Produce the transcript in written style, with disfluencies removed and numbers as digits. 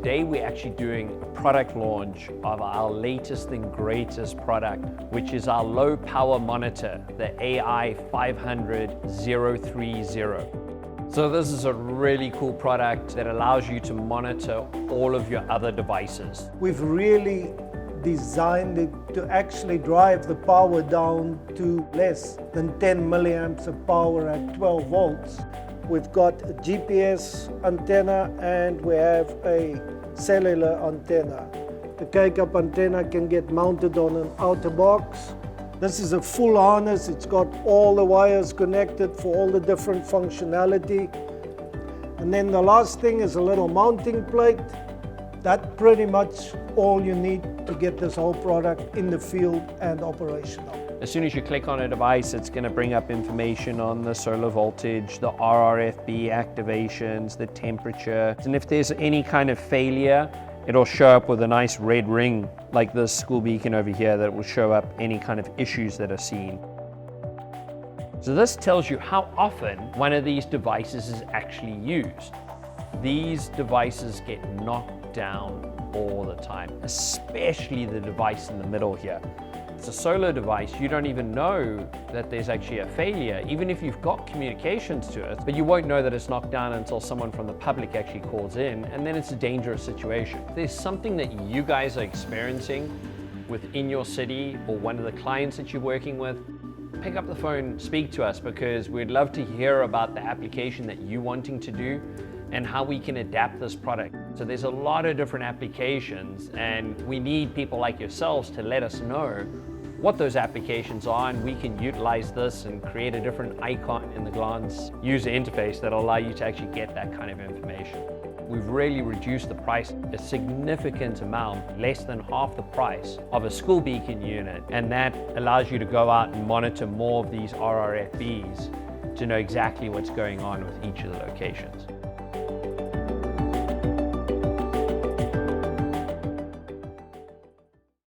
today we're actually doing a product launch of our latest and greatest product, which is our low power monitor, the AI 500-030. So this is a really cool product that allows you to monitor all of your other devices. We've really designed it to actually drive the power down to less than 10 milliamps of power at 12 volts. We've got a GPS antenna and we have a cellular antenna. The K-Cup antenna can get mounted on an outer box. This is a full harness. It's got all the wires connected for all the different functionality. And then the last thing is a little mounting plate. That's pretty much all you need to get this whole product in the field and operational. As soon as you click on a device, it's going to bring up information on the solar voltage, the RRFB activations, the temperature. And if there's any kind of failure, it'll show up with a nice red ring like this school beacon over here that will show up any kind of issues that are seen. So this tells you how often one of these devices is actually used. These devices get knocked down all the time, especially the device in the middle here. It's a solar device, you don't even know that there's actually a failure, even if you've got communications to it, but you won't know that it's knocked down until someone from the public actually calls in, and then it's a dangerous situation. If there's something that you guys are experiencing within your city or one of the clients that you're working with, pick up the phone, speak to us, because we'd love to hear about the application that you're wanting to do and how we can adapt this product. So there's a lot of different applications, and we need people like yourselves to let us know what those applications are, and we can utilize this and create a different icon in the Glance user interface that'll allow you to actually get that kind of information. We've really reduced the price a significant amount, less than half the price of a school beacon unit, and that allows you to go out and monitor more of these RRFBs to know exactly what's going on with each of the locations.